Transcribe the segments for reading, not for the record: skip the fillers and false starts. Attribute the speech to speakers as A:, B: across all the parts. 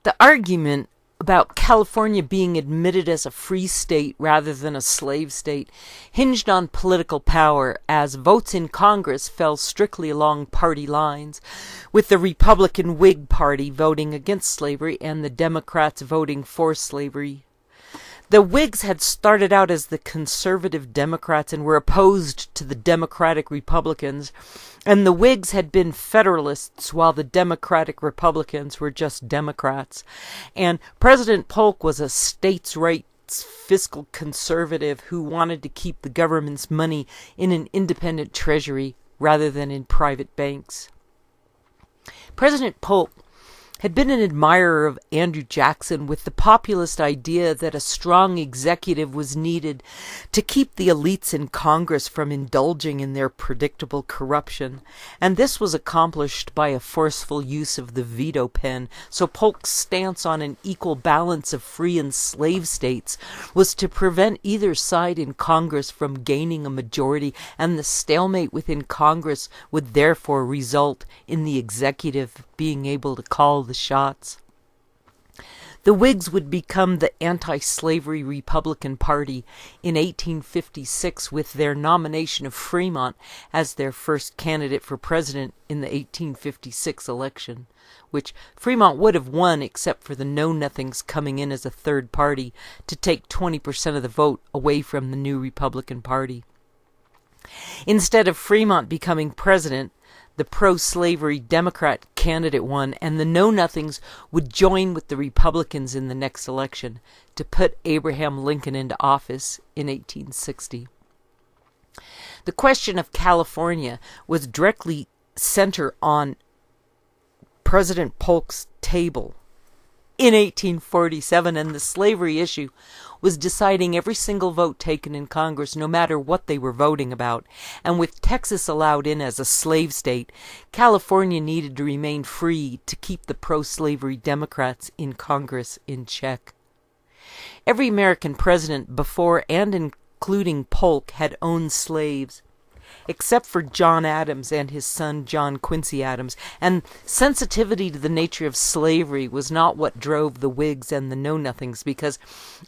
A: The argument about California being admitted as a free state rather than a slave state hinged on political power, as votes in Congress fell strictly along party lines, with the Republican Whig Party voting against slavery and the Democrats voting for slavery. The Whigs had started out as the conservative Democrats and were opposed to the Democratic Republicans, and the Whigs had been Federalists while the Democratic Republicans were just Democrats. And President Polk was a states' rights fiscal conservative who wanted to keep the government's money in an independent treasury rather than in private banks. President Polk had been an admirer of Andrew Jackson, with the populist idea that a strong executive was needed to keep the elites in Congress from indulging in their predictable corruption, and this was accomplished by a forceful use of the veto pen. So Polk's stance on an equal balance of free and slave states was to prevent either side in Congress from gaining a majority, and the stalemate within Congress would therefore result in the executive being able to call the shots. The Whigs would become the anti-slavery Republican Party in 1856 with their nomination of Fremont as their first candidate for president in the 1856 election, which Fremont would have won except for the Know-Nothings coming in as a third party to take 20% of the vote away from the new Republican Party. Instead of Fremont becoming president, the pro-slavery Democrat candidate won, and the Know-Nothings would join with the Republicans in the next election to put Abraham Lincoln into office in 1860. The question of California was directly centered on President Polk's table in 1847, and the slavery issue was deciding every single vote taken in Congress, no matter what they were voting about. And with Texas allowed in as a slave state, California needed to remain free to keep the pro-slavery Democrats in Congress in check. Every American president before and including Polk had owned slaves, except for John Adams and his son John Quincy Adams, and sensitivity to the nature of slavery was not what drove the Whigs and the Know-Nothings, because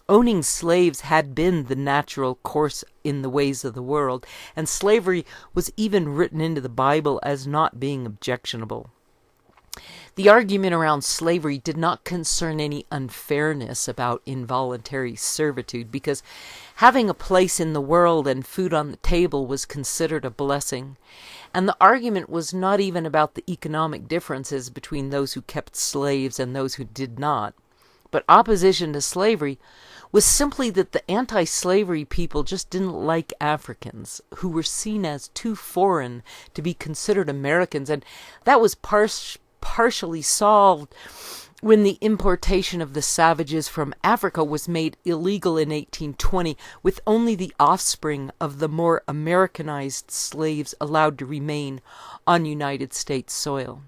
A: owning slaves had been the natural course in the ways of the world, and slavery was even written into the Bible as not being objectionable. The argument around slavery did not concern any unfairness about involuntary servitude, because having a place in the world and food on the table was considered a blessing. And the argument was not even about the economic differences between those who kept slaves and those who did not. But opposition to slavery was simply that the anti-slavery people just didn't like Africans, who were seen as too foreign to be considered Americans, and that was partially solved when the importation of the savages from Africa was made illegal in 1820, with only the offspring of the more Americanized slaves allowed to remain on United States soil.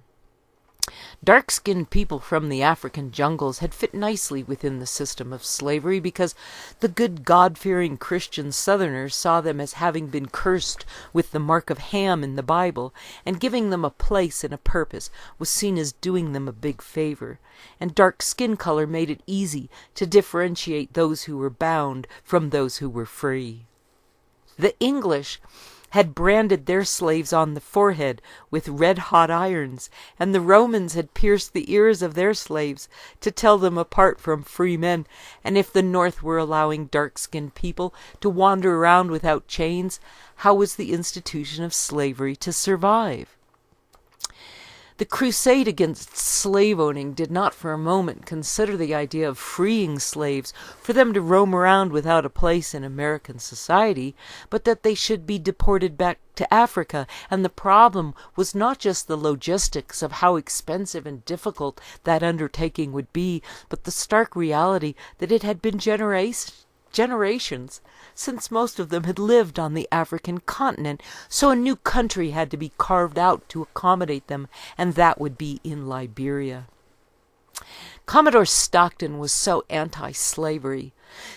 A: Dark-skinned people from the African jungles had fit nicely within the system of slavery because the good God-fearing Christian Southerners saw them as having been cursed with the mark of Ham in the Bible, and giving them a place and a purpose was seen as doing them a big favor, and dark skin color made it easy to differentiate those who were bound from those who were free. The English had branded their slaves on the forehead with red-hot irons, and the Romans had pierced the ears of their slaves to tell them apart from free men, and if the North were allowing dark-skinned people to wander around without chains, how was the institution of slavery to survive? The crusade against slave owning did not for a moment consider the idea of freeing slaves for them to roam around without a place in American society, but that they should be deported back to Africa. And the problem was not just the logistics of how expensive and difficult that undertaking would be, but the stark reality that it had been generations since most of them had lived on the African continent, so a new country had to be carved out to accommodate them, and that would be in Liberia. Commodore Stockton was so anti-slavery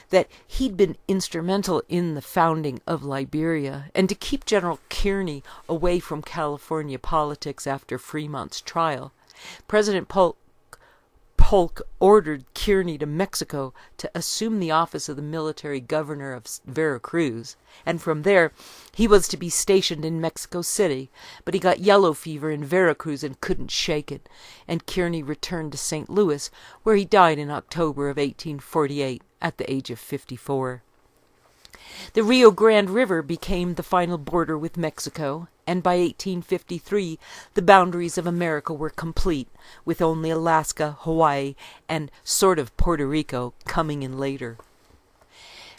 A: that he'd been instrumental in the founding of Liberia, and to keep General Kearny away from California politics after Fremont's trial, President Polk Polk ordered Kearny to Mexico to assume the office of the military governor of Veracruz, and from there he was to be stationed in Mexico City, but he got yellow fever in Veracruz and couldn't shake it, and Kearny returned to St. Louis, where he died in October of 1848 at the age of 54. The Rio Grande River became the final border with Mexico, and by 1853 the boundaries of America were complete, with only Alaska, Hawaii, and sort of Puerto Rico coming in later.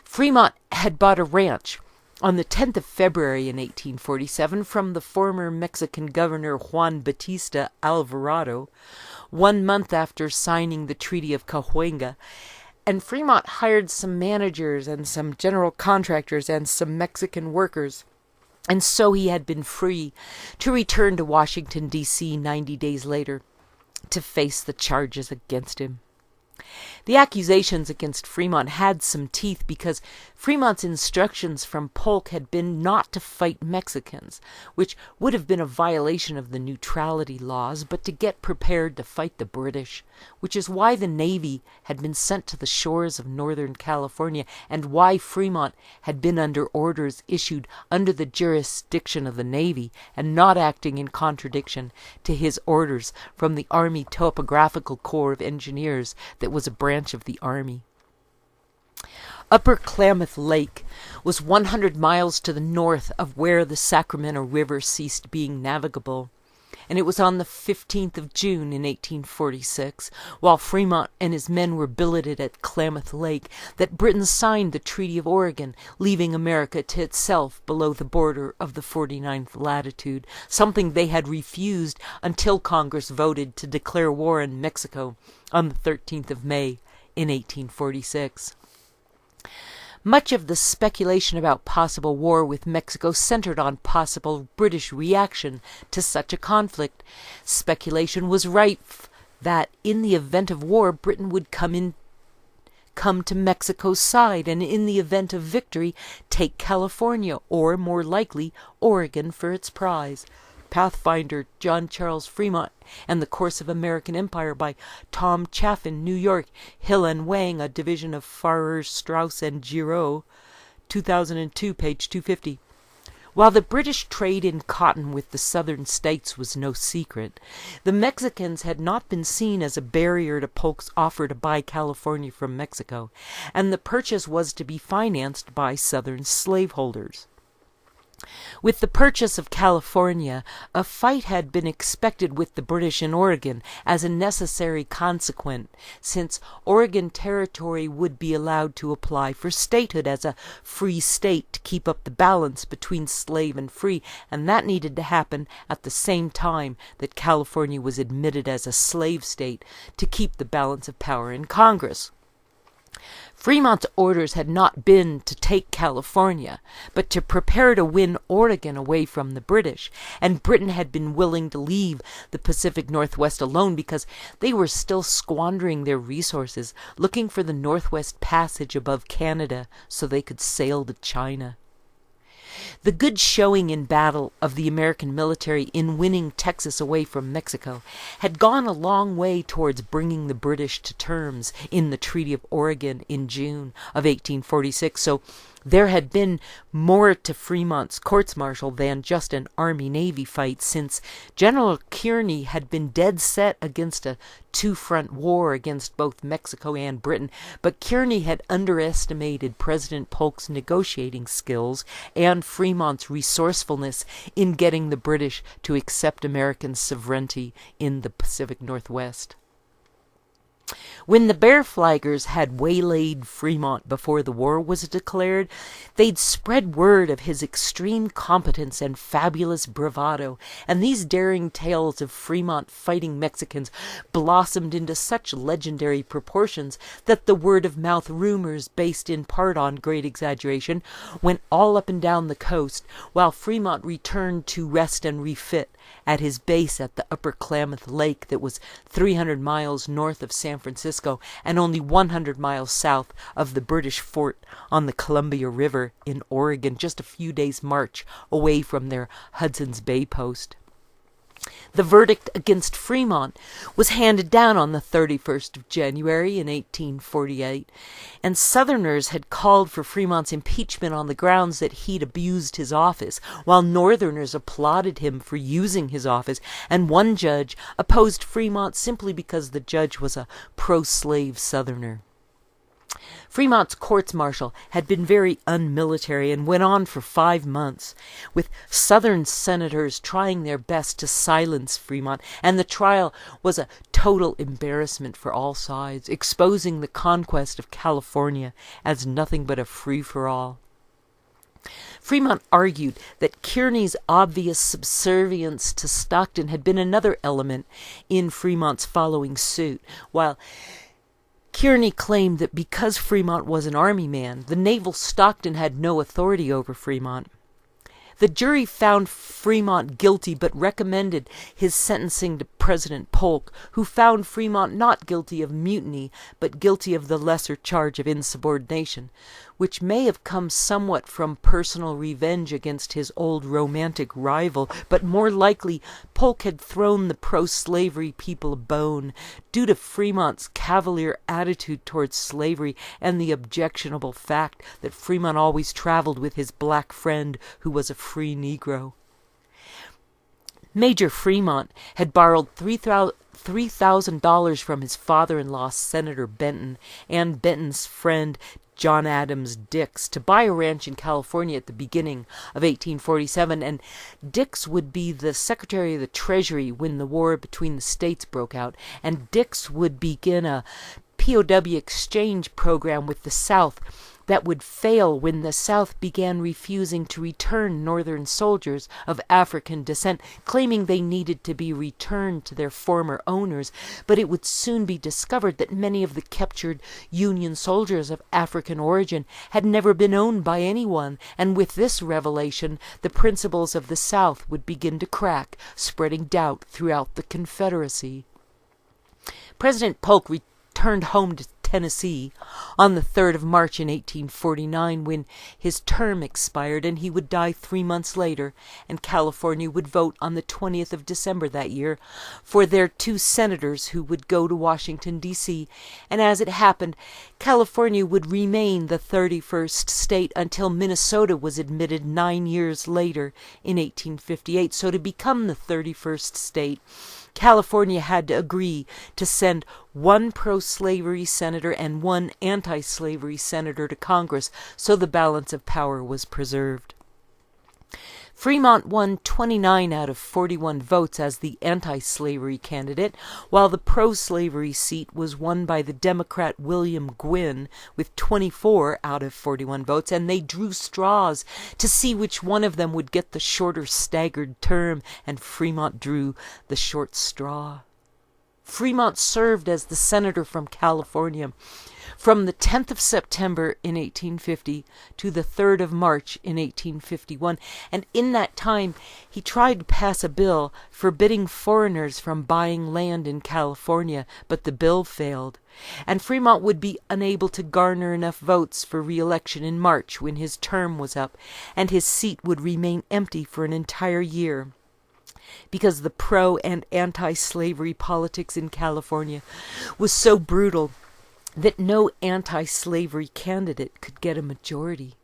A: Fremont had bought a ranch on the 10th of February in 1847 from the former Mexican governor Juan Bautista Alvarado, 1 month after signing the Treaty of Cahuenga, and Fremont hired some managers and some general contractors and some Mexican workers, and so he had been free to return to Washington, D.C. 90 days later to face the charges against him. The accusations against Fremont had some teeth because Fremont's instructions from Polk had been not to fight Mexicans, which would have been a violation of the neutrality laws, but to get prepared to fight the British, which is why the Navy had been sent to the shores of Northern California and why Fremont had been under orders issued under the jurisdiction of the Navy and not acting in contradiction to his orders from the Army Topographical Corps of Engineers that was a branch of the Army. Upper Klamath Lake was 100 miles to the north of where the Sacramento River ceased being navigable, and it was on the 15th of June in 1846, while Fremont and his men were billeted at Klamath Lake, that Britain signed the Treaty of Oregon, leaving America to itself below the border of the 49th latitude, something they had refused until Congress voted to declare war on Mexico on the 13th of May in 1846. Much of the speculation about possible war with Mexico centered on possible British reaction to such a conflict. Speculation was rife that in the event of war, Britain would come to Mexico's side, and in the event of victory, take California, or more likely, Oregon for its prize. Pathfinder, John Charles Fremont, and the Course of American Empire by Tom Chaffin, New York, Hill and Wang, a division of Farrar, Straus, and Giroux, 2002, page 250. While the British trade in cotton with the southern states was no secret, the Mexicans had not been seen as a barrier to Polk's offer to buy California from Mexico, and the purchase was to be financed by southern slaveholders. With the purchase of California, a fight had been expected with the British in Oregon as a necessary consequence, since Oregon Territory would be allowed to apply for statehood as a free state to keep up the balance between slave and free, and that needed to happen at the same time that California was admitted as a slave state to keep the balance of power in Congress. Fremont's orders had not been to take California, but to prepare to win Oregon away from the British, and Britain had been willing to leave the Pacific Northwest alone because they were still squandering their resources, looking for the Northwest Passage above Canada so they could sail to China. The good showing in battle of the American military in winning Texas away from Mexico had gone a long way towards bringing the British to terms in the Treaty of Oregon in June of 1846, so there had been more to Fremont's courts-martial than just an Army-Navy fight, since General Kearny had been dead set against a two-front war against both Mexico and Britain, but Kearny had underestimated President Polk's negotiating skills and Fremont's resourcefulness in getting the British to accept American sovereignty in the Pacific Northwest. When the Bear Flaggers had waylaid Fremont before the war was declared, they'd spread word of his extreme competence and fabulous bravado, and these daring tales of Fremont fighting Mexicans blossomed into such legendary proportions that the word-of-mouth rumors, based in part on great exaggeration, went all up and down the coast, while Fremont returned to rest and refit at his base at the Upper Klamath Lake that was 300 miles north of San Francisco and only 100 miles south of the British fort on the Columbia River in Oregon, just a few days' march away from their Hudson's Bay post. The verdict against Fremont was handed down on the 31st of January in 1848, and Southerners had called for Fremont's impeachment on the grounds that he'd abused his office, while Northerners applauded him for using his office, and one judge opposed Fremont simply because the judge was a pro-slave Southerner. Fremont's courts-martial had been very unmilitary and went on for 5 months, with Southern senators trying their best to silence Fremont, and the trial was a total embarrassment for all sides, exposing the conquest of California as nothing but a free-for-all. Fremont argued that Kearny's obvious subservience to Stockton had been another element in Fremont's following suit, while Kearny claimed that because Fremont was an army man, the naval Stockton had no authority over Fremont. The jury found Fremont guilty but recommended his sentencing to President Polk, who found Fremont not guilty of mutiny but guilty of the lesser charge of insubordination, which may have come somewhat from personal revenge against his old romantic rival, but more likely Polk had thrown the pro-slavery people a bone due to Fremont's cavalier attitude towards slavery and the objectionable fact that Fremont always traveled with his black friend who was a free Negro. Major Fremont had borrowed $3,000 from his father-in-law, Senator Benton, and Benton's friend John Adams Dix to buy a ranch in California at the beginning of 1847, and Dix would be the Secretary of the Treasury when the war between the states broke out, and Dix would begin a POW exchange program with the South that would fail when the South began refusing to return Northern soldiers of African descent, claiming they needed to be returned to their former owners. But it would soon be discovered that many of the captured Union soldiers of African origin had never been owned by anyone, and with this revelation, the principles of the South would begin to crack, spreading doubt throughout the Confederacy. President Polk returned home to Tennessee on the 3rd of March in 1849 when his term expired, and he would die 3 months later, and California would vote on the 20th of December that year for their 2 senators who would go to Washington, D.C., and as it happened, California would remain the 31st state until Minnesota was admitted 9 years later in 1858. So to become the 31st state, California had to agree to send 1 pro-slavery senator and 1 anti-slavery senator to Congress, so the balance of power was preserved. Fremont won 29 out of 41 votes as the anti-slavery candidate, while the pro-slavery seat was won by the Democrat William Gwynn with 24 out of 41 votes, and they drew straws to see which one of them would get the shorter staggered term, and Fremont drew the short straw. Fremont served as the senator from California from the 10th of September in 1850 to the 3rd of March in 1851, and in that time he tried to pass a bill forbidding foreigners from buying land in California, but the bill failed, and Fremont would be unable to garner enough votes for re-election in March when his term was up, and his seat would remain empty for an entire year, because the pro- and anti-slavery politics in California was so brutal that no anti-slavery candidate could get a majority.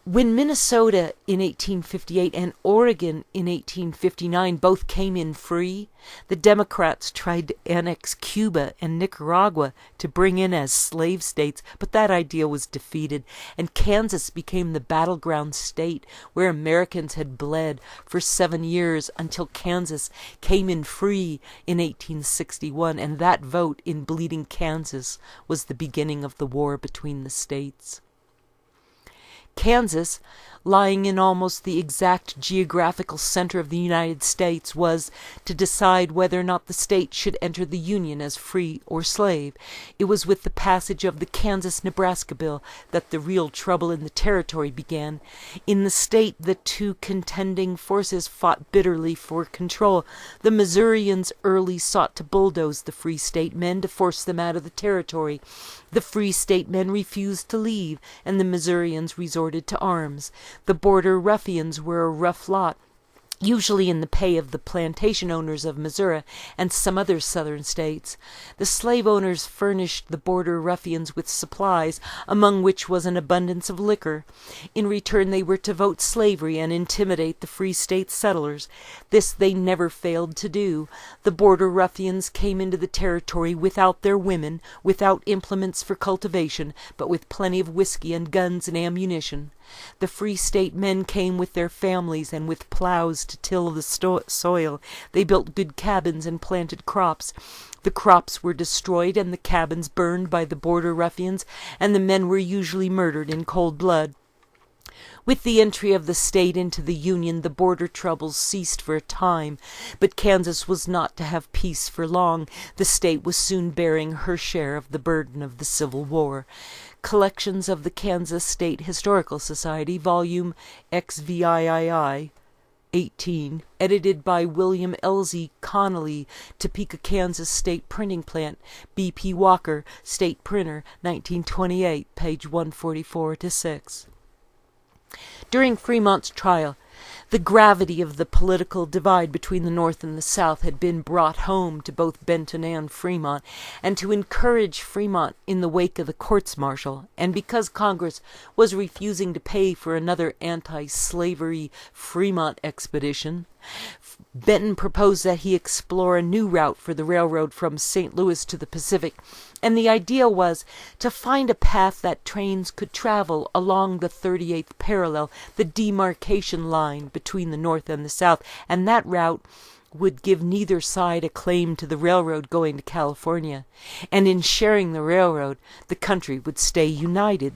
A: When Minnesota in 1858 and Oregon in 1859 both came in free, the Democrats tried to annex Cuba and Nicaragua to bring in as slave states, but that idea was defeated, and Kansas became the battleground state where Americans had bled for 7 years until Kansas came in free in 1861, and that vote in bleeding Kansas was the beginning of the war between the states. Kansas, lying in almost the exact geographical center of the United States, was to decide whether or not the state should enter the Union as free or slave. It was with the passage of the Kansas-Nebraska Bill that the real trouble in the territory began. In the state, the 2 contending forces fought bitterly for control. The Missourians early sought to bulldoze the Free State men to force them out of the territory. The Free State men refused to leave, and the Missourians resorted to arms. The border ruffians were a rough lot, usually in the pay of the plantation owners of Missouri and some other southern states. The slave owners furnished the border ruffians with supplies, among which was an abundance of liquor. In return they were to vote slavery and intimidate the free state settlers. This they never failed to do. The border ruffians came into the territory without their women, without implements for cultivation, but with plenty of whiskey and guns and ammunition. The free state men came with their families and with plows to till the soil. They built good cabins and planted crops. The crops were destroyed and the cabins burned by the border ruffians, and the men were usually murdered in cold blood. With the entry of the state into the Union, the border troubles ceased for a time, but Kansas was not to have peace for long. The state was soon bearing her share of the burden of the Civil War. Collections of the Kansas State Historical Society, volume XVIII, 18, edited by William Elsie Connolly, Topeka, Kansas State Printing Plant, B.P. Walker, State Printer, 1928, page 144-6. During Fremont's trial, the gravity of the political divide between the North and the South had been brought home to both Benton and Fremont, and to encourage Fremont in the wake of the courts-martial, and because Congress was refusing to pay for another anti-slavery Fremont expedition, Benton proposed that he explore a new route for the railroad from St. Louis to the Pacific, and the idea was to find a path that trains could travel along the 38th parallel, the demarcation line between the North and the South, and that route would give neither side a claim to the railroad going to California, and in sharing the railroad, the country would stay united.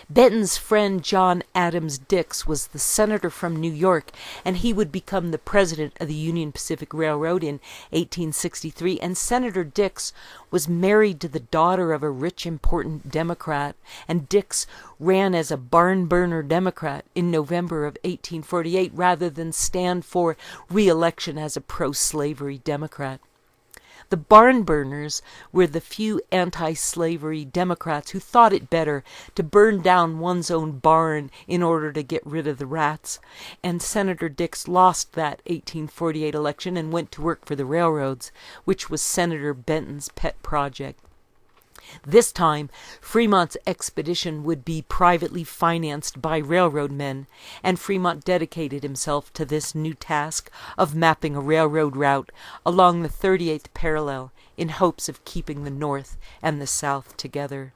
A: Benton's friend John Adams Dix was the senator from New York, and he would become the president of the Union Pacific Railroad in 1863, and Senator Dix was married to the daughter of a rich, important Democrat, and Dix ran as a barn-burner Democrat in November of 1848 rather than stand for re-election as a pro-slavery Democrat. The barn burners were the few anti-slavery Democrats who thought it better to burn down one's own barn in order to get rid of the rats, and Senator Dix lost that 1848 election and went to work for the railroads, which was Senator Benton's pet project. This time, Fremont's expedition would be privately financed by railroad men, and Fremont dedicated himself to this new task of mapping a railroad route along the 38th parallel in hopes of keeping the North and the South together.